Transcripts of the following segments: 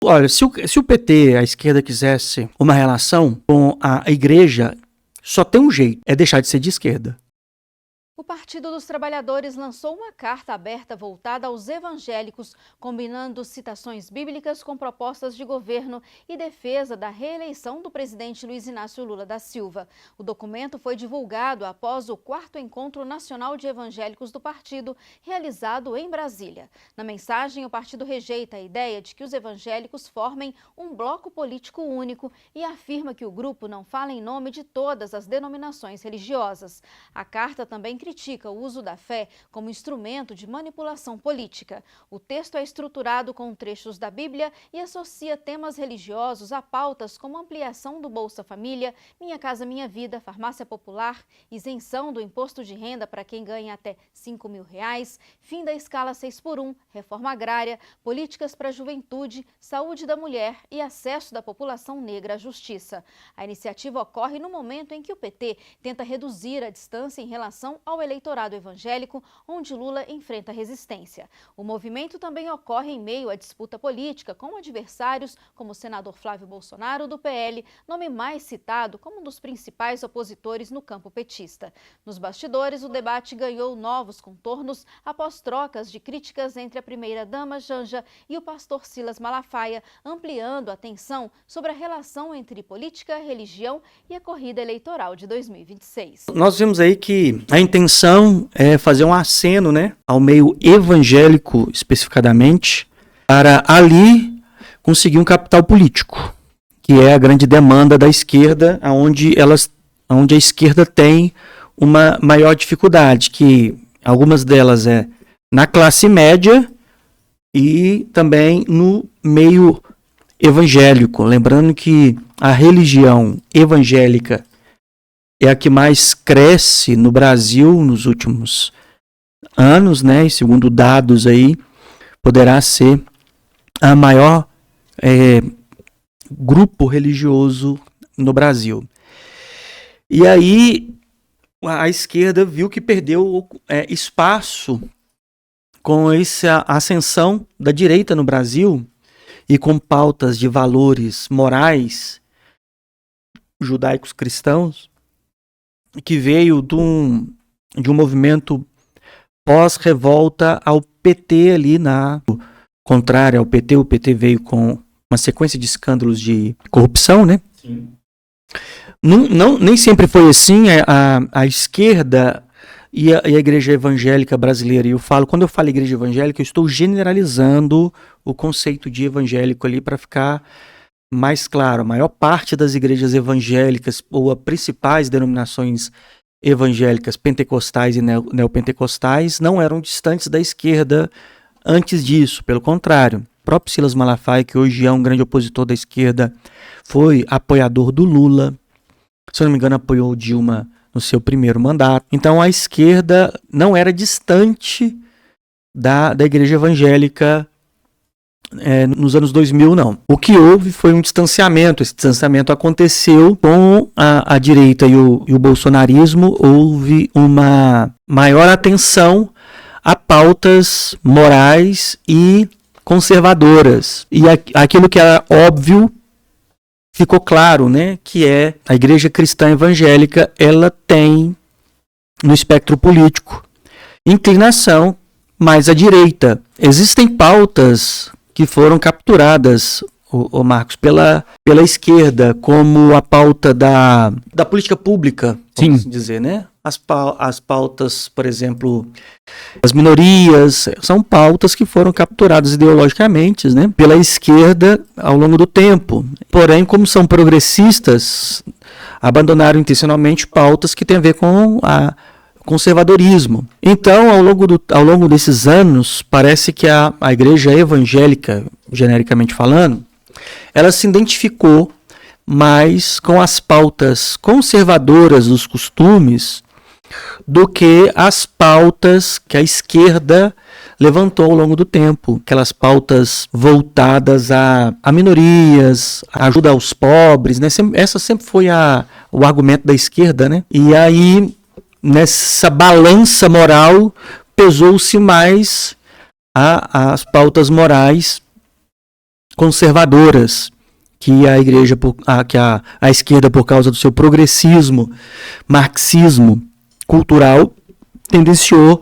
Olha, se o PT, a esquerda, quisesse uma relação com a igreja, só tem um jeito, é deixar de ser de esquerda. O Partido dos Trabalhadores lançou uma carta aberta voltada aos evangélicos, combinando citações bíblicas com propostas de governo e defesa da reeleição do presidente Luiz Inácio Lula da Silva. O documento foi divulgado após o 4º Encontro Nacional de Evangélicos do partido, realizado em Brasília. Na mensagem, o partido rejeita a ideia de que os evangélicos formem um bloco político único e afirma que o grupo não fala em nome de todas as denominações religiosas. A carta também critica o uso da fé como instrumento de manipulação política. O texto é estruturado com trechos da Bíblia e associa temas religiosos a pautas como ampliação do Bolsa Família, Minha Casa Minha Vida, farmácia popular, isenção do imposto de renda para quem ganha até R$5.000, fim da escala 6x1, reforma agrária, políticas para a juventude, saúde da mulher e acesso da população negra à justiça. A iniciativa ocorre no momento em que o PT tenta reduzir a distância em relação ao eleitorado evangélico, onde Lula enfrenta resistência. O movimento também ocorre em meio à disputa política com adversários como o senador Flávio Bolsonaro, do PL, nome mais citado como um dos principais opositores no campo petista. Nos bastidores, o debate ganhou novos contornos após trocas de críticas entre a primeira-dama Janja e o pastor Silas Malafaia, ampliando a tensão sobre a relação entre política, religião e a corrida eleitoral de 2026. Nós vimos aí que a intenção é fazer um aceno, né, ao meio evangélico especificadamente, para ali conseguir um capital político, que é a grande demanda da esquerda, onde a esquerda tem uma maior dificuldade, que algumas delas é na classe média e também no meio evangélico. Lembrando que a religião evangélica é a que mais cresce no Brasil nos últimos anos, né? E segundo dados aí, poderá ser a maior grupo religioso no Brasil. E aí a esquerda viu que perdeu espaço com essa ascensão da direita no Brasil e com pautas de valores morais judaicos cristãos, que veio de um movimento pós-revolta ao PT ali contrária ao PT. O PT veio com uma sequência de escândalos de corrupção, né? Sim. Nem sempre foi assim. A esquerda e a igreja evangélica brasileira, e quando eu falo igreja evangélica, eu estou generalizando o conceito de evangélico ali para ficar mais claro. A maior parte das igrejas evangélicas, ou as principais denominações evangélicas, pentecostais e neopentecostais, não eram distantes da esquerda antes disso. Pelo contrário, o próprio Silas Malafaia, que hoje é um grande opositor da esquerda, foi apoiador do Lula. Se eu não me engano, apoiou Dilma no seu primeiro mandato. Então a esquerda não era distante da igreja evangélica nos anos 2000, não. O que houve foi um distanciamento. Esse distanciamento aconteceu com a direita e o bolsonarismo. Houve uma maior atenção a pautas morais e conservadoras. E aquilo que era óbvio ficou claro, né? Que é a igreja cristã evangélica, ela tem no espectro político inclinação mais à direita. Existem pautas que foram capturadas, Marcos, pela esquerda, como a pauta da política pública, vamos assim dizer, né? As pautas, por exemplo, as minorias, são pautas que foram capturadas ideologicamente, né, pela esquerda ao longo do tempo. Porém, como são progressistas, abandonaram intencionalmente pautas que têm a ver com conservadorismo. Então, ao longo desses anos, parece que a igreja evangélica, genericamente falando, ela se identificou mais com as pautas conservadoras dos costumes do que as pautas que a esquerda levantou ao longo do tempo. Aquelas pautas voltadas a minorias, a ajuda aos pobres, né? Essa sempre foi o argumento da esquerda, né? E aí, nessa balança moral, pesou-se mais as pautas morais conservadoras que a igreja, que a esquerda, por causa do seu progressismo, marxismo cultural, tendenciou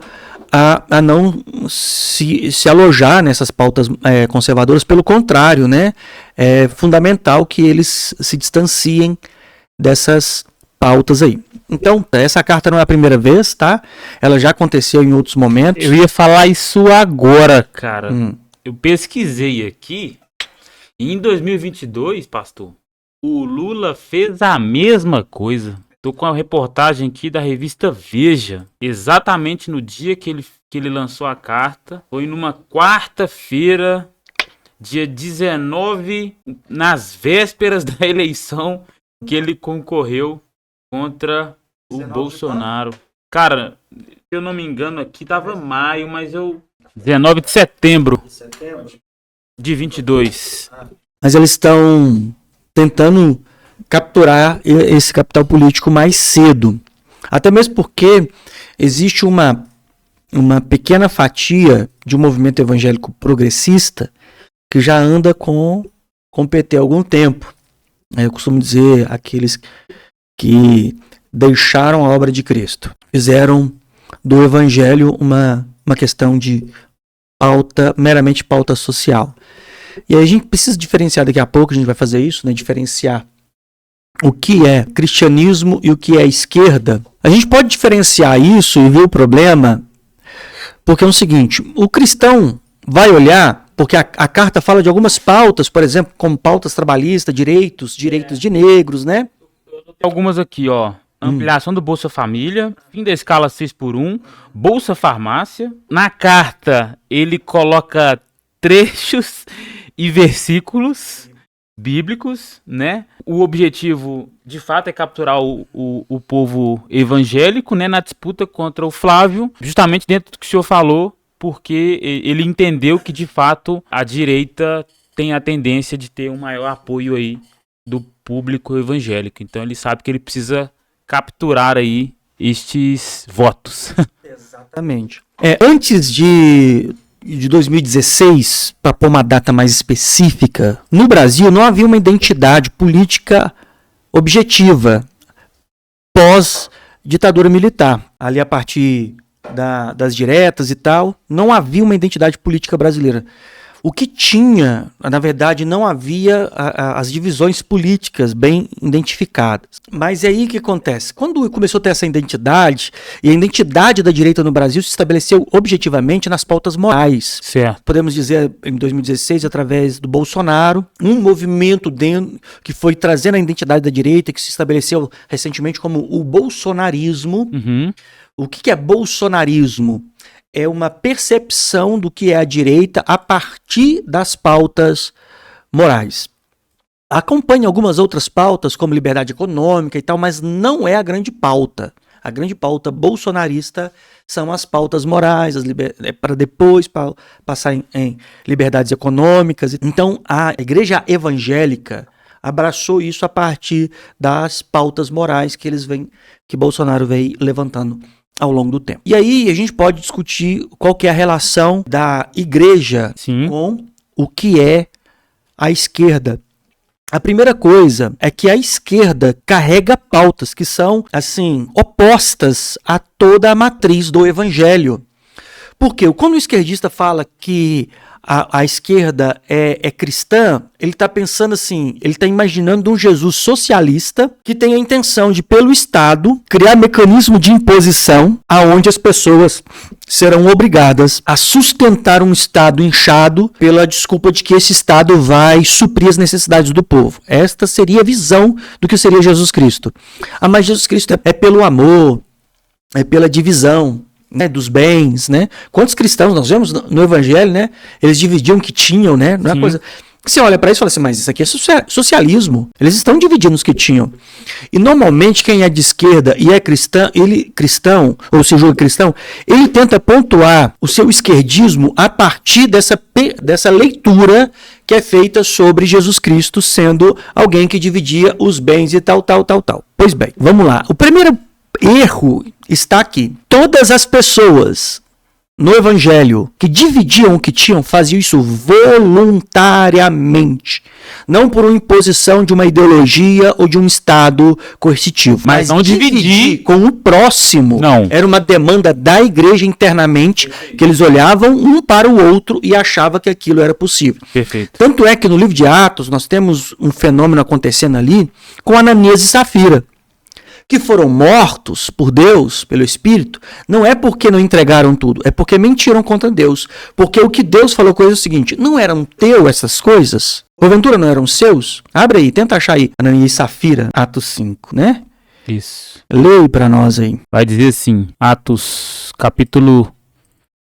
a não se alojar nessas pautas conservadoras. Pelo contrário, né? É fundamental que eles se distanciem dessas pautas aí. Então, essa carta não é a primeira vez, tá? Ela já aconteceu em outros momentos. Eu ia falar isso agora, cara. Eu pesquisei aqui. E em 2022, pastor, o Lula fez a mesma coisa. Tô com a reportagem aqui da revista Veja. Exatamente no dia que ele lançou a carta. Foi numa quarta-feira, dia 19, nas vésperas da eleição, que ele concorreu contra o Bolsonaro. Cara, se eu não me engano aqui, tava maio, mas 19 de setembro de 22. Mas eles estão tentando capturar esse capital político mais cedo. Até mesmo porque existe uma pequena fatia de um movimento evangélico progressista que já anda com o PT há algum tempo. Eu costumo dizer aqueles que deixaram a obra de Cristo, fizeram do evangelho uma questão de pauta, meramente pauta social. E aí a gente precisa diferenciar, daqui a pouco a gente vai fazer isso, né? Diferenciar o que é cristianismo e o que é esquerda. A gente pode diferenciar isso e ver o problema, porque é o seguinte: o cristão vai olhar, porque a carta fala de algumas pautas, por exemplo, como pautas trabalhistas, direitos de negros, né? Algumas aqui, ó. Ampliação do Bolsa Família, fim da escala 6x1, Bolsa Farmácia. Na carta, ele coloca trechos e versículos bíblicos, né? O objetivo, de fato, é capturar o povo evangélico, né? Na disputa contra o Flávio, justamente dentro do que o senhor falou, porque ele entendeu que, de fato, a direita tem a tendência de ter um maior apoio aí do público evangélico. Então, ele sabe que ele precisa capturar aí estes votos. Exatamente. Antes de 2016, para pôr uma data mais específica, no Brasil não havia uma identidade política objetiva pós-ditadura militar. Ali a partir das diretas e tal, não havia uma identidade política brasileira. O que tinha, na verdade, não havia as divisões políticas bem identificadas. Mas é aí que acontece. Quando começou a ter essa identidade, e a identidade da direita no Brasil se estabeleceu objetivamente nas pautas morais. Certo. Podemos dizer, em 2016, através do Bolsonaro, um movimento que foi trazendo a identidade da direita, que se estabeleceu recentemente como o bolsonarismo. Uhum. O que é bolsonarismo? É uma percepção do que é a direita a partir das pautas morais. Acompanha algumas outras pautas, como liberdade econômica e tal, mas não é a grande pauta. A grande pauta bolsonarista são as pautas morais, para depois passar em liberdades econômicas. Então, a igreja evangélica abraçou isso a partir das pautas morais que Bolsonaro vem levantando ao longo do tempo. E aí a gente pode discutir qual que é a relação da igreja com o que é a esquerda. A primeira coisa é que a esquerda carrega pautas que são, assim, opostas a toda a matriz do evangelho. Porque quando o esquerdista fala que a esquerda é cristã, ele está pensando assim, ele está imaginando um Jesus socialista que tem a intenção de, pelo Estado, criar mecanismo de imposição aonde as pessoas serão obrigadas a sustentar um Estado inchado pela desculpa de que esse Estado vai suprir as necessidades do povo. Esta seria a visão do que seria Jesus Cristo. Mas Jesus Cristo é pelo amor, é pela divisão, né, dos bens, né? Quantos cristãos nós vemos no evangelho, né? Eles dividiam o que tinham, né? Não é uma coisa. Você olha para isso e fala assim, mas isso aqui é socialismo. Eles estão dividindo os que tinham. E normalmente quem é de esquerda e é cristão, ou se julga cristão, ele tenta pontuar o seu esquerdismo a partir dessa leitura que é feita sobre Jesus Cristo sendo alguém que dividia os bens e tal. Pois bem, vamos lá. O primeiro erro está aqui. Todas as pessoas no evangelho, que dividiam o que tinham, faziam isso voluntariamente. Não por uma imposição de uma ideologia ou de um estado coercitivo. Mas não dividir com o próximo. Não. Era uma demanda da igreja internamente, que eles olhavam um para o outro e achavam que aquilo era possível. Perfeito. Tanto é que no livro de Atos nós temos um fenômeno acontecendo ali com Ananias e Safira, que foram mortos por Deus, pelo Espírito, não é porque não entregaram tudo, é porque mentiram contra Deus. Porque o que Deus falou com eles é o seguinte: não eram teus essas coisas? Porventura não eram seus? Abre aí, tenta achar aí. Ananias e Safira, Atos 5, né? Isso. Leia para nós aí. Vai dizer assim, Atos capítulo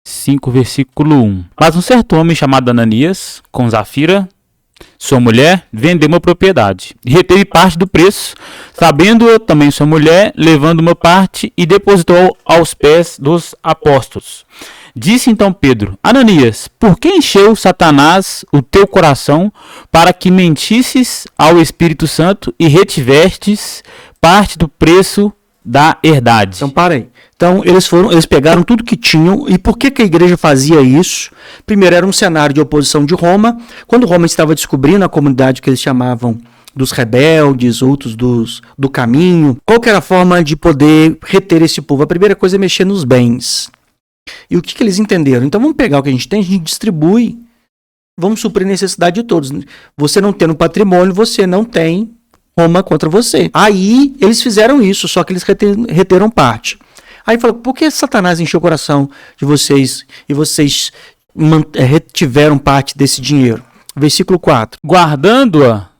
5, versículo 1. Mas um certo homem chamado Ananias, com Safira, sua mulher, vendeu uma propriedade e reteve parte do preço, sabendo também sua mulher, levando uma parte e depositou aos pés dos apóstolos. Disse então Pedro: Ananias, por que encheu Satanás o teu coração para que mentisses ao Espírito Santo e retivestes parte do preço da herdade? Então, para aí. Então, eles pegaram tudo que tinham. E por que a igreja fazia isso? Primeiro, era um cenário de oposição de Roma. Quando Roma estava descobrindo a comunidade que eles chamavam dos rebeldes, outros do caminho, qual que era a forma de poder reter esse povo? A primeira coisa é mexer nos bens. E o que eles entenderam? Então, vamos pegar o que a gente distribui, vamos suprir a necessidade de todos. Você não tendo patrimônio, você não tem Roma contra você. Aí, eles fizeram isso, só que eles reteram parte. Aí falou: por que Satanás encheu o coração de vocês e vocês retiveram parte desse dinheiro? Versículo 4. Guardando-a,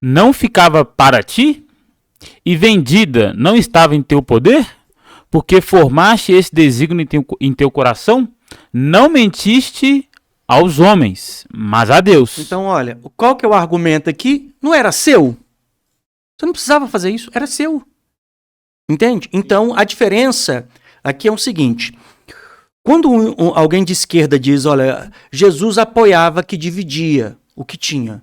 não ficava para ti? E vendida, não estava em teu poder? Porque formaste esse desígnio em teu coração? Não mentiste aos homens, mas a Deus. Então, olha, qual que é o argumento aqui? Não era seu? Você não precisava fazer isso, era seu. Entende? Então, a diferença aqui é o seguinte: quando alguém de esquerda diz, olha, Jesus apoiava que dividia o que tinha,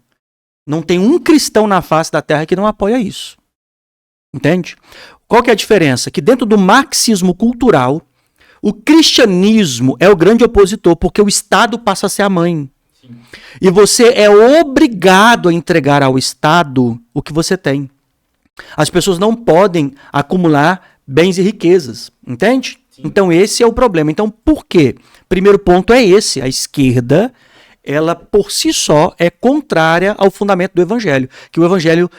não tem um cristão na face da terra que não apoia isso. Entende? Qual que é a diferença? Que dentro do marxismo cultural, o cristianismo é o grande opositor, porque o Estado passa a ser a mãe. Sim. E você é obrigado a entregar ao Estado o que você tem. As pessoas não podem acumular bens e riquezas, entende? Sim. Então esse é o problema. Então por quê? Primeiro ponto é esse: a esquerda, ela por si só é contrária ao fundamento do evangelho, que o evangelho,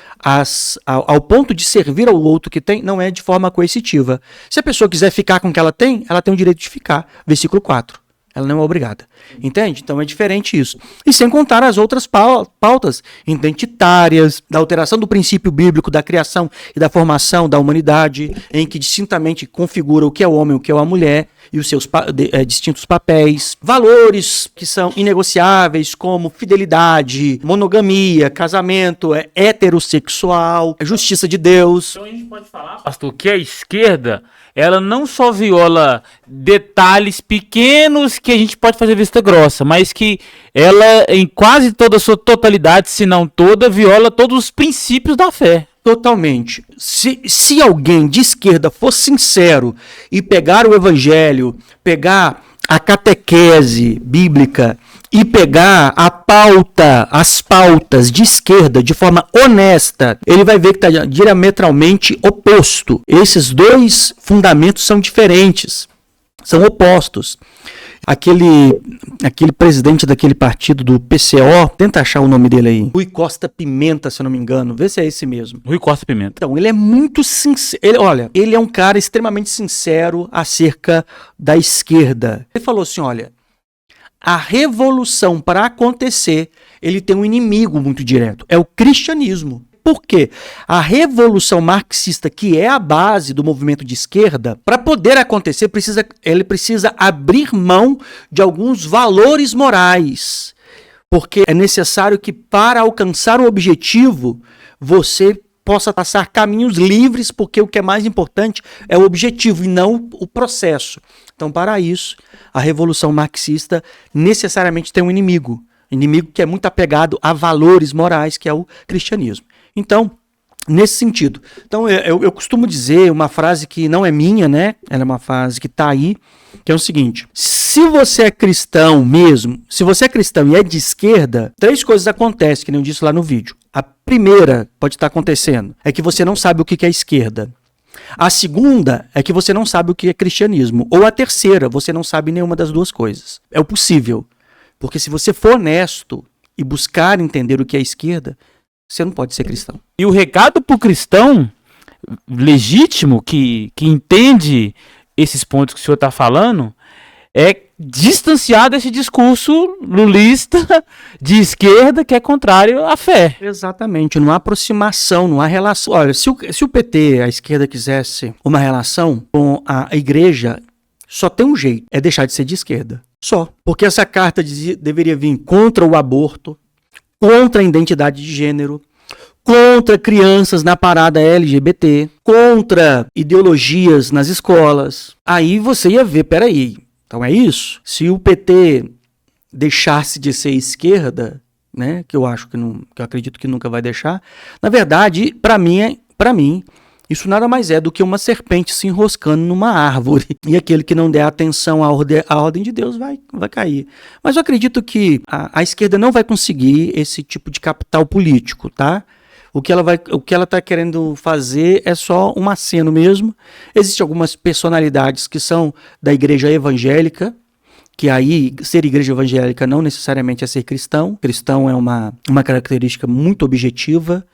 ao ponto de servir ao outro que tem, não é de forma coercitiva. Se a pessoa quiser ficar com o que ela tem o direito de ficar. Versículo 4. Ela não é obrigada. Entende? Então é diferente isso. E sem contar as outras pautas identitárias, da alteração do princípio bíblico da criação e da formação da humanidade, em que distintamente configura o que é o homem e o que é a mulher, e os seus distintos papéis. Valores que são inegociáveis, como fidelidade, monogamia, casamento heterossexual, justiça de Deus. Então a gente pode falar, pastor, que a esquerda, ela não só viola detalhes pequenos que a gente pode fazer vista grossa, mas que ela, em quase toda a sua totalidade, se não toda, viola todos os princípios da fé. Totalmente. Se alguém de esquerda for sincero e pegar o evangelho, pegar a catequese bíblica e pegar as pautas de esquerda de forma honesta, ele vai ver que está diametralmente oposto. Esses dois fundamentos são diferentes, são opostos. Aquele presidente daquele partido do PCO, tenta achar o nome dele aí. Rui Costa Pimenta, se eu não me engano. Vê se é esse mesmo. Rui Costa Pimenta. Então, ele é muito sincero. Ele é um cara extremamente sincero acerca da esquerda. Ele falou assim, olha, a revolução para acontecer, ele tem um inimigo muito direto. É o cristianismo. Por quê? A revolução marxista, que é a base do movimento de esquerda, para poder acontecer, ele precisa abrir mão de alguns valores morais. Porque é necessário que, para alcançar o objetivo, você possa traçar caminhos livres, porque o que é mais importante é o objetivo e não o processo. Então, para isso, a revolução marxista necessariamente tem um inimigo que é muito apegado a valores morais, que é o cristianismo. Então, nesse sentido. Então, eu costumo dizer uma frase que não é minha, né? Ela é uma frase que está aí, que é o seguinte: se você é cristão mesmo, se você é cristão e é de esquerda, 3 coisas acontecem, que nem eu disse lá no vídeo. A primeira pode estar acontecendo é que você não sabe o que é esquerda. A segunda é que você não sabe o que é cristianismo. Ou a terceira, você não sabe nenhuma das 2 coisas. É o possível. Porque se você for honesto e buscar entender o que é esquerda, você não pode ser cristão. E o recado pro cristão legítimo, que entende esses pontos que o senhor está falando, é distanciar desse discurso lulista de esquerda que é contrário à fé. Exatamente, não há aproximação, não há relação. Olha, se o PT, a esquerda, quisesse uma relação com a igreja, só tem um jeito, é deixar de ser de esquerda. Só. Porque essa carta deveria vir contra o aborto, contra a identidade de gênero, contra crianças na parada LGBT, contra ideologias nas escolas. Aí você ia ver, peraí, então é isso? Se o PT deixasse de ser esquerda, né, que eu acredito que nunca vai deixar, na verdade, para mim, isso nada mais é do que uma serpente se enroscando numa árvore. E aquele que não der atenção à ordem de Deus vai cair. Mas eu acredito que a esquerda não vai conseguir esse tipo de capital político, tá? O que ela está querendo fazer é só um aceno mesmo. Existem algumas personalidades que são da igreja evangélica, que aí ser igreja evangélica não necessariamente é ser cristão. Cristão é uma característica muito objetiva,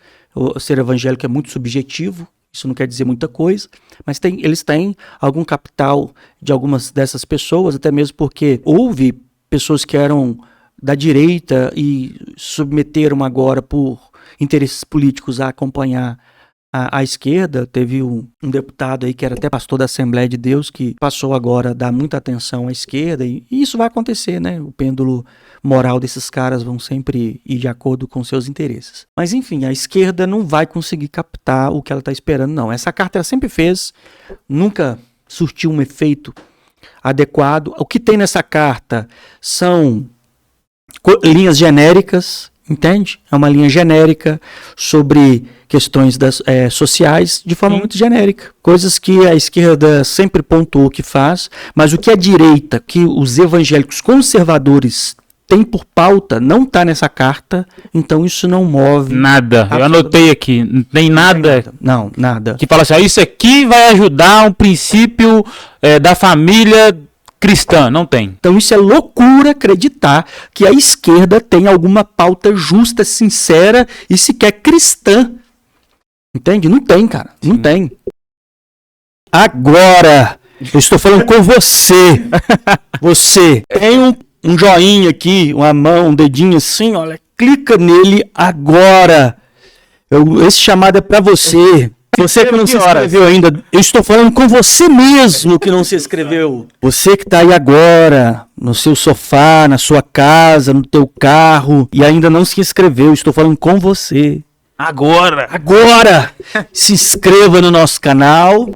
ser evangélico é muito subjetivo. Isso não quer dizer muita coisa, mas eles têm algum capital de algumas dessas pessoas, até mesmo porque houve pessoas que eram da direita e submeteram agora por interesses políticos a acompanhar a esquerda. Teve um deputado aí que era até pastor da Assembleia de Deus que passou agora a dar muita atenção à esquerda e isso vai acontecer, né? O pêndulo moral desses caras vão sempre ir de acordo com seus interesses. Mas enfim, a esquerda não vai conseguir captar o que ela está esperando, não. Essa carta ela sempre fez, nunca surtiu um efeito adequado. O que tem nessa carta são linhas genéricas, entende? É uma linha genérica sobre questões sociais de forma muito genérica. Coisas que a esquerda sempre pontuou que faz, mas o que a direita, que os evangélicos conservadores têm por pauta, não está nessa carta, então isso não move. Nada. Eu anotei aqui, não tem nada. Não, nada. Que fala assim, isso aqui vai ajudar um princípio da família cristã, não tem. Então isso é loucura acreditar que a esquerda tem alguma pauta justa, sincera e sequer cristã. Entende? Não tem, cara. Não tem. Agora, eu estou falando com você. Você tem um joinha aqui, uma mão, um dedinho assim, olha, clica nele agora. Esse chamado é para você. Você que não se inscreveu ainda, eu estou falando com você mesmo que não se inscreveu. Você que está aí agora, no seu sofá, na sua casa, no teu carro, e ainda não se inscreveu, eu estou falando com você. Agora! Se inscreva no nosso canal.